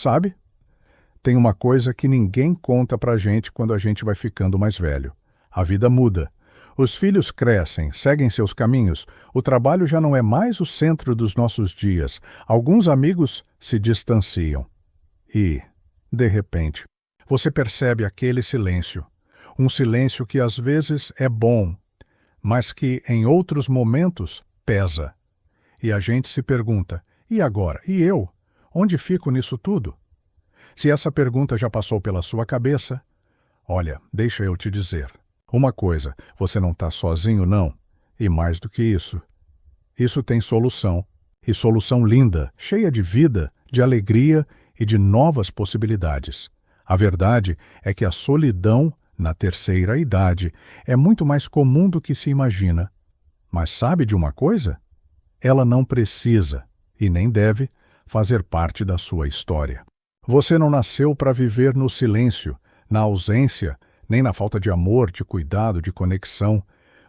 sabe? Tem uma coisa que ninguém conta pra gente quando a gente vai ficando mais velho. A vida muda. Os filhos crescem, seguem seus caminhos, o trabalho já não é mais o centro dos nossos dias, alguns amigos se distanciam. E, de repente, você percebe aquele silêncio. Um silêncio que às vezes é bom, mas que em outros momentos pesa. E a gente se pergunta, e agora? E eu? Onde fico nisso tudo? Se essa pergunta já passou pela sua cabeça, olha, deixa eu te dizer. Uma coisa, você não está sozinho, não. E mais do que isso tem solução. E solução linda, cheia de vida, de alegria e de novas possibilidades. A verdade é que a solidão, na terceira idade, é muito mais comum do que se imagina. Mas sabe de uma coisa? Ela não precisa, e nem deve, fazer parte da sua história. Você não nasceu para viver no silêncio, na ausência, nem na falta de amor, de cuidado, de conexão.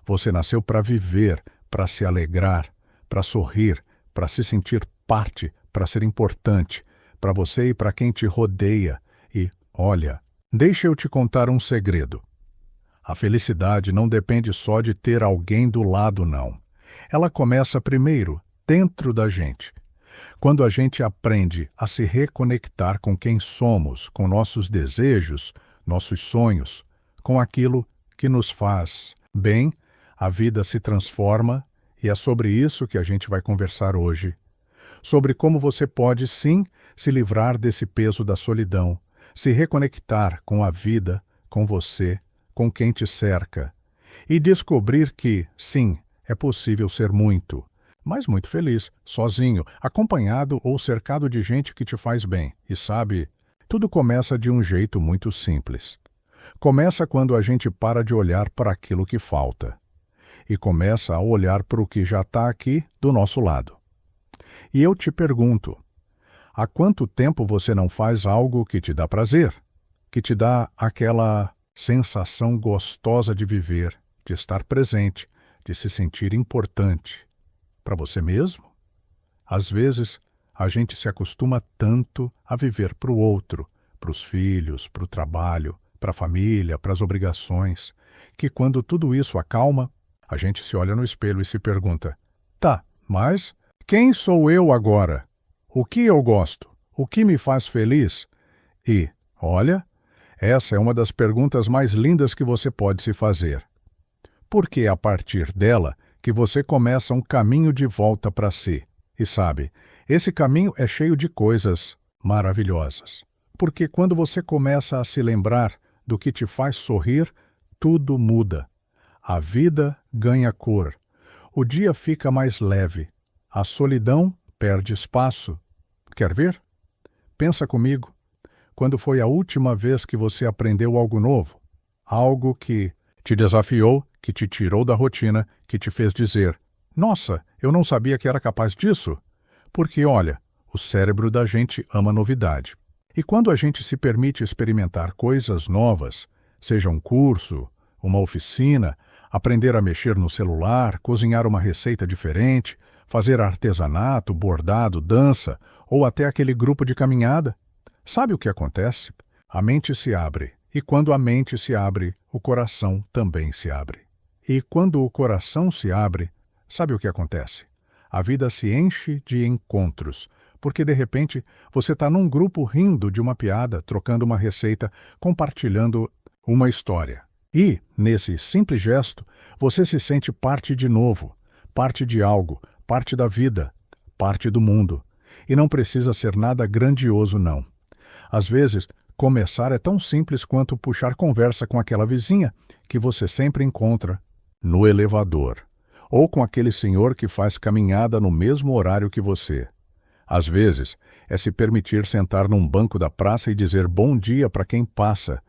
Você nasceu para viver, para se alegrar, para sorrir, para se sentir parte, para ser importante, para você e para quem te rodeia. E, olha, deixa eu te contar um segredo. A felicidade não depende só de ter alguém do lado, não. Ela começa primeiro, dentro da gente. Quando a gente aprende a se reconectar com quem somos, com nossos desejos, nossos sonhos, com aquilo que nos faz bem, a vida se transforma e é sobre isso que a gente vai conversar hoje. Sobre como você pode, sim, se livrar desse peso da solidão, se reconectar com a vida, com você, com quem te cerca e descobrir que, sim, é possível ser muito, mas muito feliz, sozinho, acompanhado ou cercado de gente que te faz bem. E sabe, tudo começa de um jeito muito simples. Começa quando a gente para de olhar para aquilo que falta e começa a olhar para o que já está aqui do nosso lado. E eu te pergunto, há quanto tempo você não faz algo que te dá prazer, que te dá aquela sensação gostosa de viver, de estar presente, de se sentir importante para você mesmo? Às vezes, a gente se acostuma tanto a viver para o outro, para os filhos, para o trabalho, para a família, para as obrigações, que quando tudo isso acalma, a gente se olha no espelho e se pergunta, tá, mas quem sou eu agora? O que eu gosto? O que me faz feliz? E, olha, essa é uma das perguntas mais lindas que você pode se fazer. Porque é a partir dela que você começa um caminho de volta para si. E sabe, esse caminho é cheio de coisas maravilhosas. Porque quando você começa a se lembrar do que te faz sorrir, tudo muda. A vida ganha cor. O dia fica mais leve. A solidão perde espaço. Quer ver? Pensa comigo. Quando foi a última vez que você aprendeu algo novo? Algo que te desafiou, que te tirou da rotina, que te fez dizer, nossa, eu não sabia que era capaz disso? Porque, olha, o cérebro da gente ama novidade. E quando a gente se permite experimentar coisas novas, seja um curso, uma oficina, aprender a mexer no celular, cozinhar uma receita diferente, fazer artesanato, bordado, dança, ou até aquele grupo de caminhada, sabe o que acontece? A mente se abre, e quando a mente se abre, o coração também se abre. E quando o coração se abre, sabe o que acontece? A vida se enche de encontros, porque de repente você está num grupo rindo de uma piada, trocando uma receita, compartilhando uma história. E, nesse simples gesto, você se sente parte de novo, parte de algo, parte da vida, parte do mundo. E não precisa ser nada grandioso, não. Às vezes, começar é tão simples quanto puxar conversa com aquela vizinha que você sempre encontra no elevador, ou com aquele senhor que faz caminhada no mesmo horário que você. Às vezes, é se permitir sentar num banco da praça e dizer bom dia para quem passa.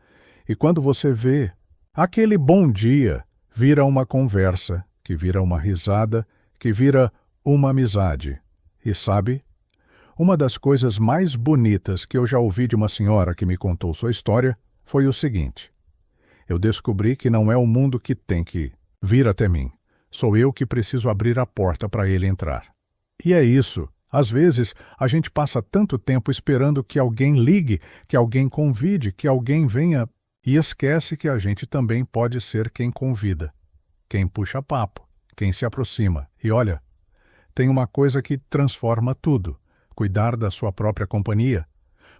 E quando você vê, aquele bom dia vira uma conversa, que vira uma risada, que vira uma amizade. E sabe, uma das coisas mais bonitas que eu já ouvi de uma senhora que me contou sua história foi o seguinte: eu descobri que não é o mundo que tem que vir até mim. Sou eu que preciso abrir a porta para ele entrar. E é isso Às vezes, a gente passa tanto tempo esperando que alguém ligue, que alguém convide, que alguém venha e esquece que a gente também pode ser quem convida, quem puxa papo, quem se aproxima. E olha, tem uma coisa que transforma tudo: cuidar da sua própria companhia.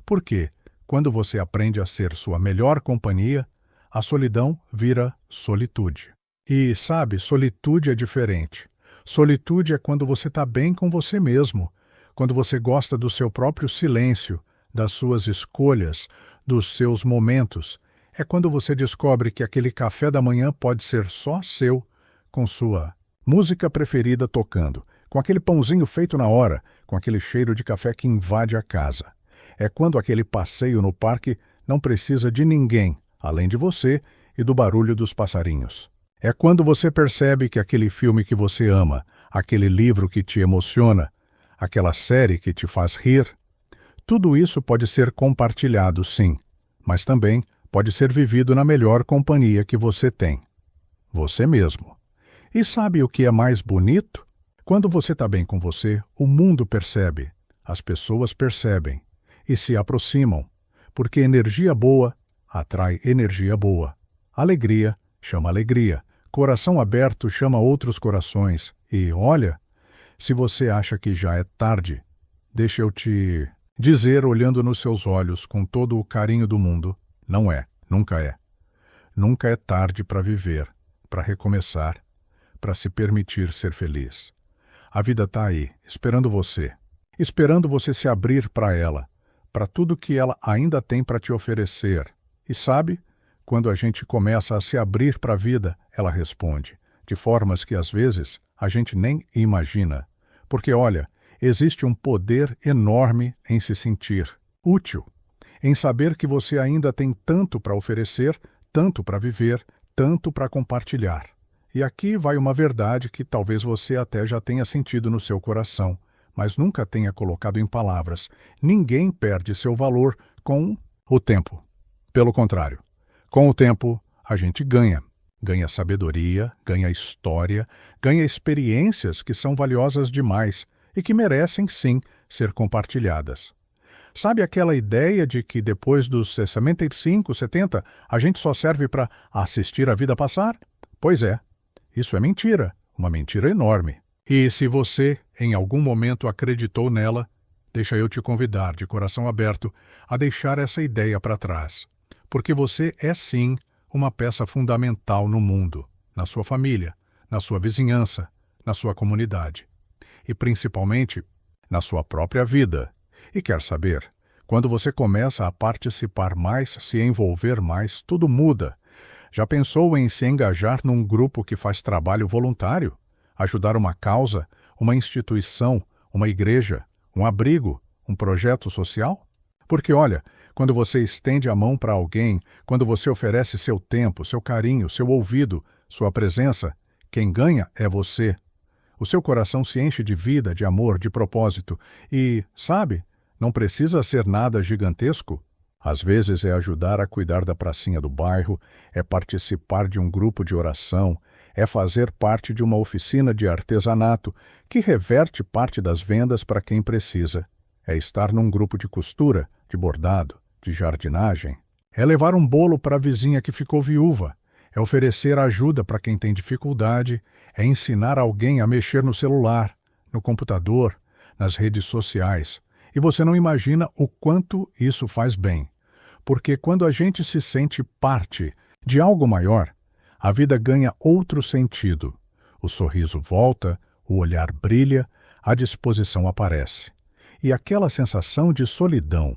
Porque, quando você aprende a ser sua melhor companhia, a solidão vira solitude. E, sabe, solitude é diferente. Solitude é quando você está bem com você mesmo, quando você gosta do seu próprio silêncio, das suas escolhas, dos seus momentos. É quando você descobre que aquele café da manhã pode ser só seu, com sua música preferida tocando, com aquele pãozinho feito na hora, com aquele cheiro de café que invade a casa. É quando aquele passeio no parque não precisa de ninguém, além de você e do barulho dos passarinhos. É quando você percebe que aquele filme que você ama, aquele livro que te emociona, aquela série que te faz rir, tudo isso pode ser compartilhado, sim, mas também pode ser vivido na melhor companhia que você tem: você mesmo. E sabe o que é mais bonito? Quando você está bem com você, o mundo percebe, as pessoas percebem e se aproximam, porque energia boa atrai energia boa. Alegria chama alegria. Coração aberto chama outros corações. E olha, se você acha que já é tarde, deixa eu te dizer, olhando nos seus olhos com todo o carinho do mundo: não é, nunca é. Nunca é tarde para viver, para recomeçar, para se permitir ser feliz. A vida está aí, esperando você se abrir para ela, para tudo que ela ainda tem para te oferecer. E sabe, quando a gente começa a se abrir para a vida, ela responde, de formas que às vezes a gente nem imagina. Porque olha, existe um poder enorme em se sentir útil, em saber que você ainda tem tanto para oferecer, tanto para viver, tanto para compartilhar. E aqui vai uma verdade que talvez você até já tenha sentido no seu coração, mas nunca tenha colocado em palavras. Ninguém perde seu valor com o tempo. Pelo contrário, com o tempo a gente ganha. Ganha sabedoria, ganha história, ganha experiências que são valiosas demais e que merecem, sim, ser compartilhadas. Sabe aquela ideia de que depois dos 65, 70, a gente só serve para assistir a vida passar? Pois é, isso é mentira, uma mentira enorme. E se você, em algum momento, acreditou nela, deixa eu te convidar, de coração aberto, a deixar essa ideia para trás. Porque você é, sim, uma peça fundamental no mundo, na sua família, na sua vizinhança, na sua comunidade. E, principalmente, na sua própria vida. E quer saber? Quando você começa a participar mais, se envolver mais, tudo muda. Já pensou em se engajar num grupo que faz trabalho voluntário? Ajudar uma causa, uma instituição, uma igreja, um abrigo, um projeto social? Porque, olha, quando você estende a mão para alguém, quando você oferece seu tempo, seu carinho, seu ouvido, sua presença, quem ganha é você. O seu coração se enche de vida, de amor, de propósito. E, sabe, não precisa ser nada gigantesco. Às vezes é ajudar a cuidar da pracinha do bairro, é participar de um grupo de oração, é fazer parte de uma oficina de artesanato que reverte parte das vendas para quem precisa. É estar num grupo de costura, de bordado, de jardinagem. É levar um bolo para a vizinha que ficou viúva. É oferecer ajuda para quem tem dificuldade. É ensinar alguém a mexer no celular, no computador, nas redes sociais. E você não imagina o quanto isso faz bem. Porque quando a gente se sente parte de algo maior, a vida ganha outro sentido. O sorriso volta, o olhar brilha, a disposição aparece. E aquela sensação de solidão,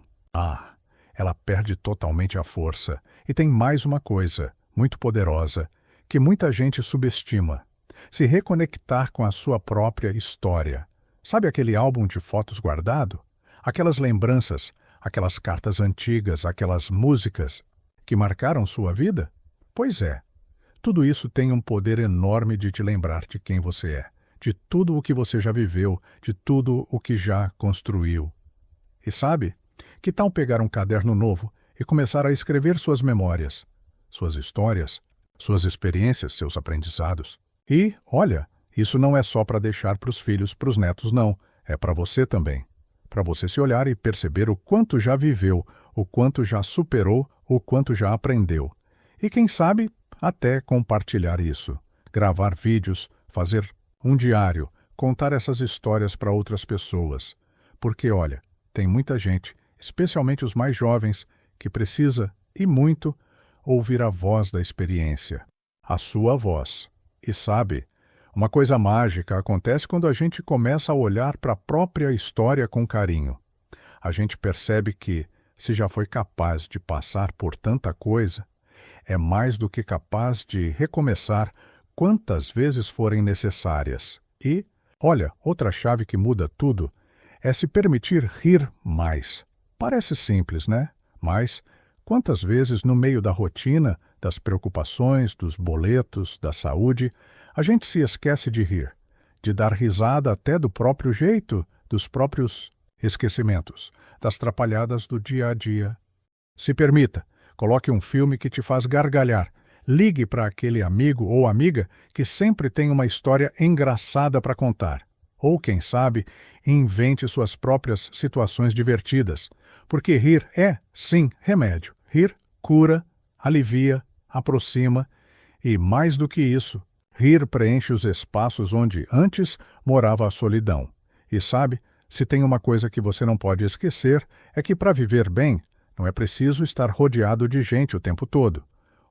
ela perde totalmente a força. E tem mais uma coisa, muito poderosa, que muita gente subestima: se reconectar com a sua própria história. Sabe aquele álbum de fotos guardado? Aquelas lembranças, aquelas cartas antigas, aquelas músicas que marcaram sua vida? Pois é, tudo isso tem um poder enorme de te lembrar de quem você é, de tudo o que você já viveu, de tudo o que já construiu. E sabe, que tal pegar um caderno novo e começar a escrever suas memórias, suas histórias, suas experiências, seus aprendizados? E, olha, isso não é só para deixar para os filhos, para os netos, não. é para você também. Para você se olhar e perceber o quanto já viveu, o quanto já superou, o quanto já aprendeu. E quem sabe, até compartilhar isso. Gravar vídeos, fazer um diário, contar essas histórias para outras pessoas. Porque, olha, tem muita gente, especialmente os mais jovens, que precisa, e muito, ouvir a voz da experiência. A sua voz. E sabe, uma coisa mágica acontece quando a gente começa a olhar para a própria história com carinho. A gente percebe que, se já foi capaz de passar por tanta coisa, é mais do que capaz de recomeçar quantas vezes forem necessárias. E, olha, outra chave que muda tudo é se permitir rir mais. Parece simples, né? Mas quantas vezes no meio da rotina, das preocupações, dos boletos, da saúde, a gente se esquece de rir, de dar risada até do próprio jeito, dos próprios esquecimentos, das trapalhadas do dia a dia. Se permita, coloque um filme que te faz gargalhar. Ligue para aquele amigo ou amiga que sempre tem uma história engraçada para contar. Ou, quem sabe, invente suas próprias situações divertidas. Porque rir é, sim, remédio. Rir cura, alivia, aproxima e, mais do que isso, rir preenche os espaços onde antes morava a solidão. E sabe, se tem uma coisa que você não pode esquecer, é que para viver bem, não é preciso estar rodeado de gente o tempo todo.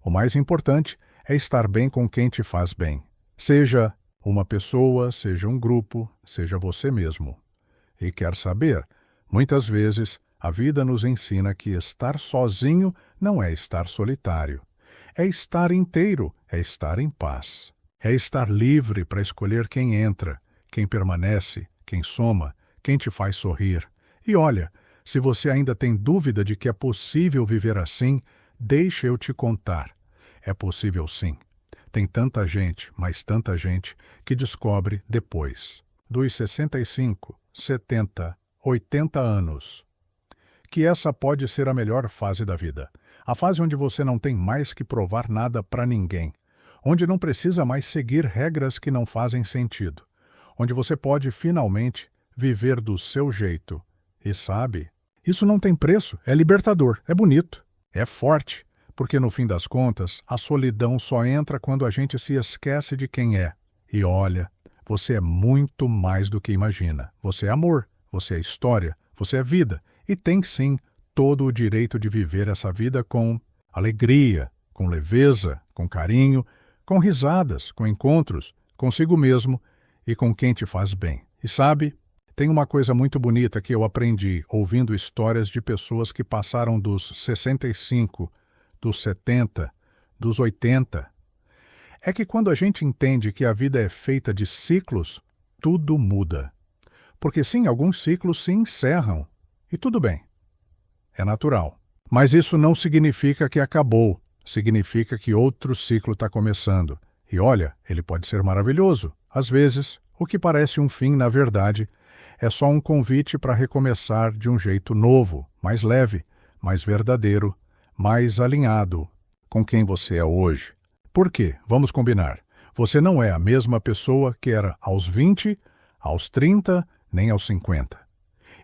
O mais importante é estar bem com quem te faz bem. Seja uma pessoa, seja um grupo, seja você mesmo. E quer saber? Muitas vezes, a vida nos ensina que estar sozinho não é estar solitário. É estar inteiro, é estar em paz. É estar livre para escolher quem entra, quem permanece, quem soma, quem te faz sorrir. E olha, se você ainda tem dúvida de que é possível viver assim, deixa eu te contar. É possível sim. Tem tanta gente, mas tanta gente, que descobre depois, dos 65, 70, 80 anos, que essa pode ser a melhor fase da vida. A fase onde você não tem mais que provar nada para ninguém. Onde não precisa mais seguir regras que não fazem sentido. Onde você pode, finalmente, viver do seu jeito. E sabe, isso não tem preço, é libertador, é bonito, é forte. Porque, no fim das contas, a solidão só entra quando a gente se esquece de quem é. E olha, você é muito mais do que imagina. Você é amor, você é história, você é vida. E tem, sim, todo o direito de viver essa vida com alegria, com leveza, com carinho, com risadas, com encontros, consigo mesmo e com quem te faz bem. E sabe, tem uma coisa muito bonita que eu aprendi ouvindo histórias de pessoas que passaram dos 65, dos 70, dos 80. É que quando a gente entende que a vida é feita de ciclos, tudo muda. Porque sim, alguns ciclos se encerram. E tudo bem. É natural. Mas isso não significa que acabou. Significa que outro ciclo está começando. E olha, ele pode ser maravilhoso. Às vezes, o que parece um fim, na verdade, é só um convite para recomeçar de um jeito novo, mais leve, mais verdadeiro, mais alinhado com quem você é hoje. Por quê? Vamos combinar. Você não é a mesma pessoa que era aos 20, aos 30, nem aos 50.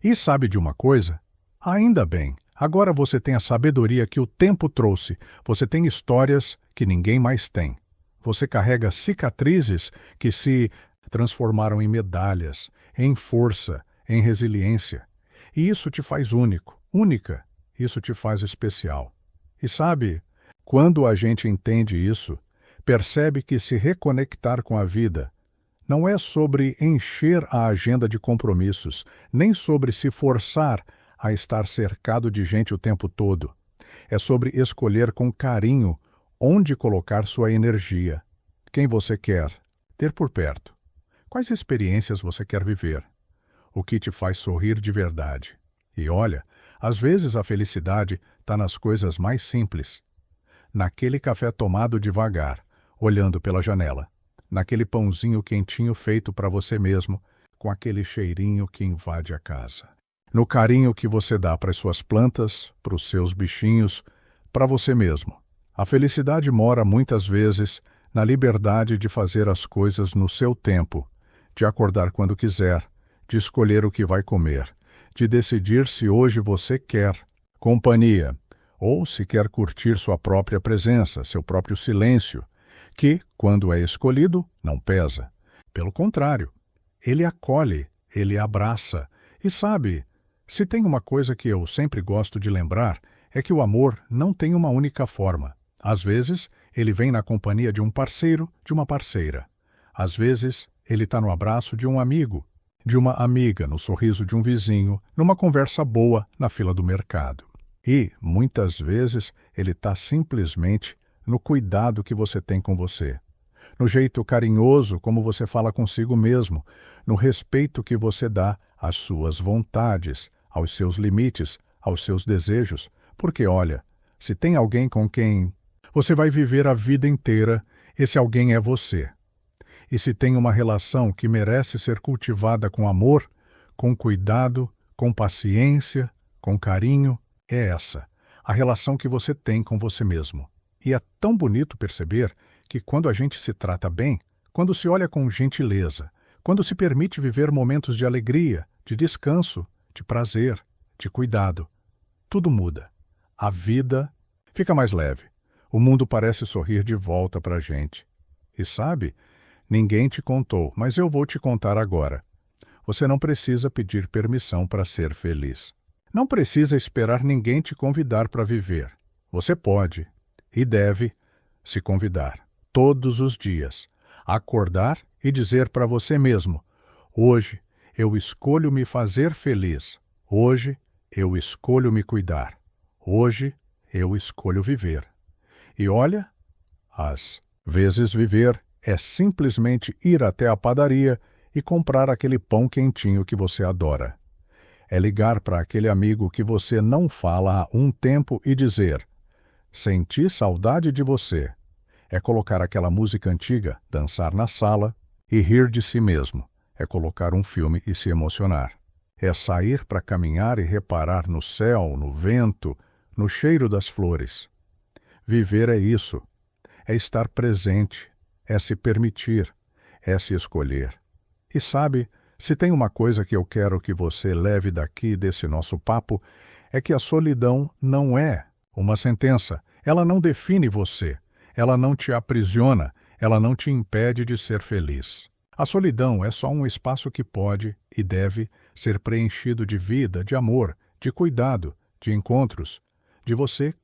E sabe de uma coisa? Ainda bem, agora você tem a sabedoria que o tempo trouxe. Você tem histórias que ninguém mais tem. Você carrega cicatrizes que se transformaram em medalhas, em força, em resiliência. E isso te faz único, única. Isso te faz especial. E sabe, quando a gente entende isso, percebe que se reconectar com a vida não é sobre encher a agenda de compromissos, nem sobre se forçar a estar cercado de gente o tempo todo. É sobre escolher com carinho onde colocar sua energia, quem você quer ter por perto, quais experiências você quer viver, o que te faz sorrir de verdade. E olha, às vezes a felicidade está nas coisas mais simples. Naquele café tomado devagar, olhando pela janela. Naquele pãozinho quentinho feito para você mesmo, com aquele cheirinho que invade a casa. No carinho que você dá para as suas plantas, para os seus bichinhos, para você mesmo. A felicidade mora muitas vezes na liberdade de fazer as coisas no seu tempo, de acordar quando quiser, de escolher o que vai comer, de decidir se hoje você quer companhia, ou se quer curtir sua própria presença, seu próprio silêncio, que, quando é escolhido, não pesa. Pelo contrário, ele acolhe, ele abraça. E sabe, se tem uma coisa que eu sempre gosto de lembrar, é que o amor não tem uma única forma. Às vezes, ele vem na companhia de um parceiro, de uma parceira. Às vezes, ele está no abraço de um amigo, de uma amiga, no sorriso de um vizinho, numa conversa boa na fila do mercado. E, muitas vezes, ele está simplesmente no cuidado que você tem com você, no jeito carinhoso como você fala consigo mesmo, no respeito que você dá às suas vontades, aos seus limites, aos seus desejos, porque, olha, se tem alguém com quem você vai viver a vida inteira, esse alguém é você. E se tem uma relação que merece ser cultivada com amor, com cuidado, com paciência, com carinho, é essa, a relação que você tem com você mesmo. E é tão bonito perceber que quando a gente se trata bem, quando se olha com gentileza, quando se permite viver momentos de alegria, de descanso, de prazer, de cuidado, tudo muda. A vida fica mais leve. O mundo parece sorrir de volta para a gente. E sabe, ninguém te contou, mas eu vou te contar agora. Você não precisa pedir permissão para ser feliz. Não precisa esperar ninguém te convidar para viver. Você pode e deve se convidar todos os dias, acordar e dizer para você mesmo: hoje eu escolho me fazer feliz. Hoje eu escolho me cuidar. Hoje eu escolho viver. E olha, às vezes viver é simplesmente ir até a padaria e comprar aquele pão quentinho que você adora. É ligar para aquele amigo que você não fala há um tempo e dizer: senti saudade de você. É colocar aquela música antiga, dançar na sala e rir de si mesmo. É colocar um filme e se emocionar. É sair para caminhar e reparar no céu, no vento, no cheiro das flores. Viver é isso. É estar presente. É se permitir. É se escolher. E sabe, se tem uma coisa que eu quero que você leve daqui desse nosso papo, é que a solidão não é uma sentença. Ela não define você. Ela não te aprisiona. Ela não te impede de ser feliz. A solidão é só um espaço que pode e deve ser preenchido de vida, de amor, de cuidado, de encontros, de você,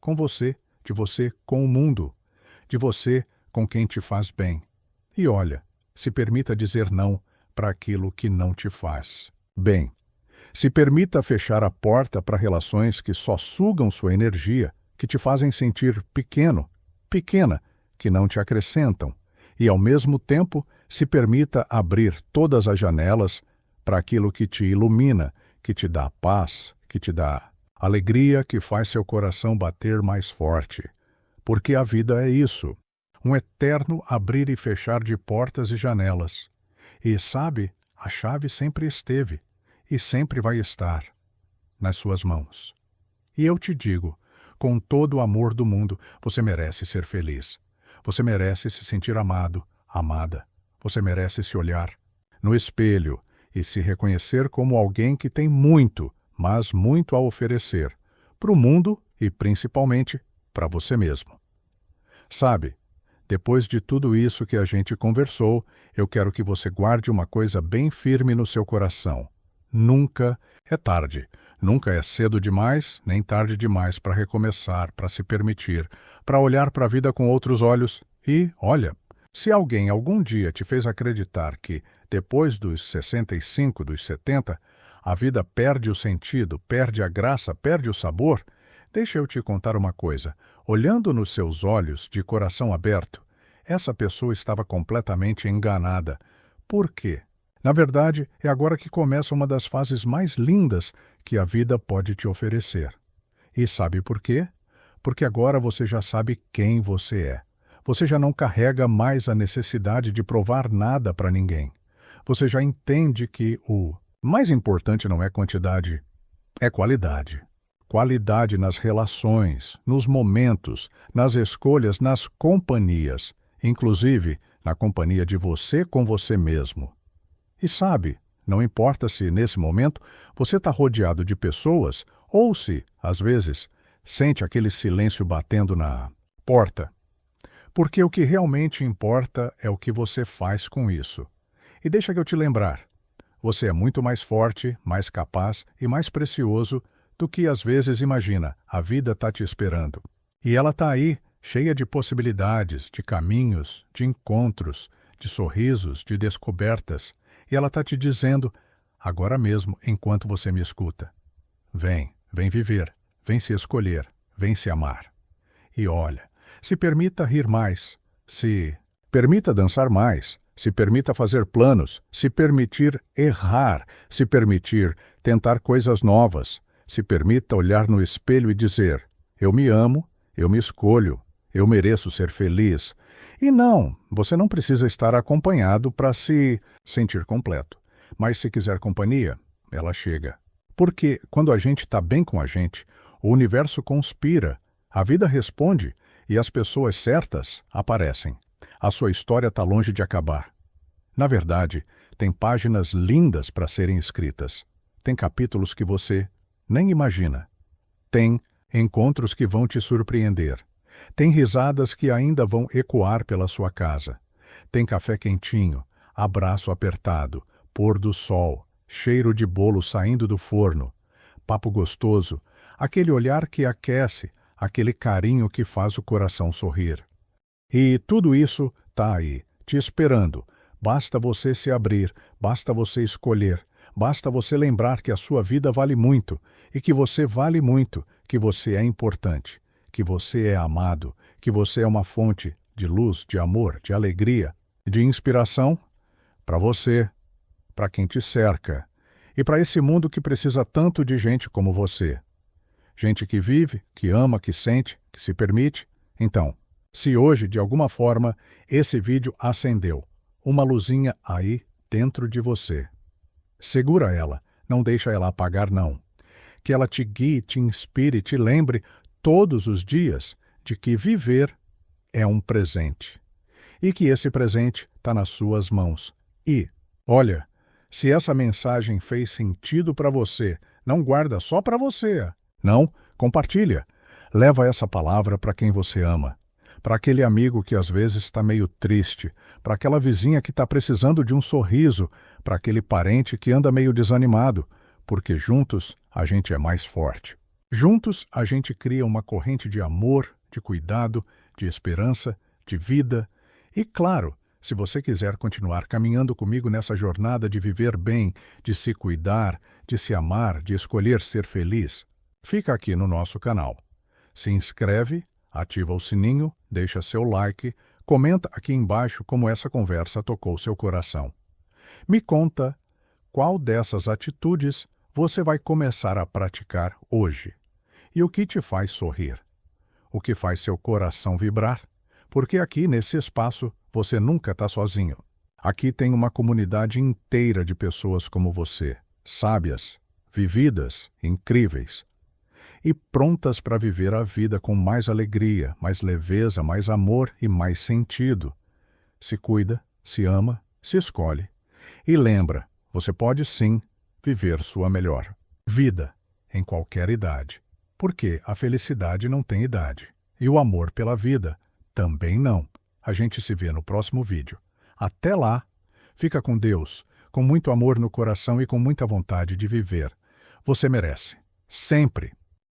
de você com o mundo, de você com quem te faz bem. E olha, se permita dizer não para aquilo que não te faz bem. Se permita fechar a porta para relações que só sugam sua energia, que te fazem sentir pequeno, pequena, que não te acrescentam. E, ao mesmo tempo, se permita abrir todas as janelas para aquilo que te ilumina, que te dá paz, que te dá alegria, que faz seu coração bater mais forte. Porque a vida é isso, um eterno abrir e fechar de portas e janelas. E, sabe, a chave sempre esteve e sempre vai estar nas suas mãos. E eu te digo, com todo o amor do mundo, você merece ser feliz. Você merece se sentir amado, amada. Você merece se olhar no espelho e se reconhecer como alguém que tem muito, mas muito a oferecer para o mundo e principalmente para você mesmo. Sabe, depois de tudo isso que a gente conversou, eu quero que você guarde uma coisa bem firme no seu coração. Nunca é tarde. Nunca é cedo demais, nem tarde demais para recomeçar, para se permitir, para olhar para a vida com outros olhos. E, olha, se alguém algum dia te fez acreditar que, depois dos 65, dos 70, a vida perde o sentido, perde a graça, perde o sabor, deixa eu te contar uma coisa. Olhando nos seus olhos, de coração aberto, essa pessoa estava completamente enganada. Por quê? Na verdade, é agora que começa uma das fases mais lindas que a vida pode te oferecer. E sabe por quê? Porque agora você já sabe quem você é. Você já não carrega mais a necessidade de provar nada para ninguém. Você já entende que o mais importante não é quantidade, é qualidade. Qualidade nas relações, nos momentos, nas escolhas, nas companhias, inclusive na companhia de você com você mesmo. E sabe, Não importa se, nesse momento, você está rodeado de pessoas ou se, às vezes, sente aquele silêncio batendo na porta. Porque o que realmente importa é o que você faz com isso. E deixa que eu te lembrar, você é muito mais forte, mais capaz e mais precioso do que às vezes imagina. A vida está te esperando. E ela está aí, cheia de possibilidades, de caminhos, de encontros, de sorrisos, de descobertas. E ela está te dizendo, agora mesmo, enquanto você me escuta. Vem viver, vem se escolher, vem se amar. E olha, se permita rir mais, se permita dançar mais, se permita fazer planos, se permitir errar, se permitir tentar coisas novas, se permita olhar no espelho e dizer, eu me amo, eu me escolho, eu mereço ser feliz. E não, você não precisa estar acompanhado para se sentir completo. Mas se quiser companhia, ela chega. Porque quando a gente está bem com a gente, o universo conspira, a vida responde e as pessoas certas aparecem. A sua história está longe de acabar. Na verdade, tem páginas lindas para serem escritas. Tem capítulos que você nem imagina. Tem encontros que vão te surpreender. Tem risadas que ainda vão ecoar pela sua casa. Tem café quentinho, abraço apertado, pôr do sol, cheiro de bolo saindo do forno, papo gostoso, aquele olhar que aquece, aquele carinho que faz o coração sorrir. E tudo isso está aí, te esperando. Basta você se abrir, basta você escolher, basta você lembrar que a sua vida vale muito e que você vale muito, que você é importante, que você é amado, que você é uma fonte de luz, de amor, de alegria, de inspiração para você, para quem te cerca e para esse mundo que precisa tanto de gente como você. Gente que vive, que ama, que sente, que se permite. Então, se hoje, de alguma forma, esse vídeo acendeu uma luzinha aí dentro de você, segura ela, não deixa ela apagar não. Que ela te guie, te inspire, te lembre todos os dias de que viver é um presente. E que esse presente está nas suas mãos. E, olha, se essa mensagem fez sentido para você, não guarda só para você. Não, compartilha. Leva essa palavra para quem você ama. Para aquele amigo que às vezes está meio triste, para aquela vizinha que está precisando de um sorriso, para aquele parente que anda meio desanimado, porque juntos a gente é mais forte. Juntos a gente cria uma corrente de amor, de cuidado, de esperança, de vida. E claro, se você quiser continuar caminhando comigo nessa jornada de viver bem, de se cuidar, de se amar, de escolher ser feliz, fica aqui no nosso canal. Se inscreve, ativa o sininho, deixa seu like, comenta aqui embaixo como essa conversa tocou seu coração. Me conta qual dessas atitudes você vai começar a praticar hoje. E o que te faz sorrir? O que faz seu coração vibrar? Porque aqui nesse espaço você nunca está sozinho. Aqui tem uma comunidade inteira de pessoas como você, sábias, vividas, incríveis e prontas para viver a vida com mais alegria, mais leveza, mais amor e mais sentido. Se cuida, se ama, se escolhe. E lembra, você pode sim viver sua melhor vida em qualquer idade. Porque a felicidade não tem idade. E o amor pela vida também não. A gente se vê no próximo vídeo. Até lá, fica com Deus, com muito amor no coração e com muita vontade de viver. Você merece. Sempre.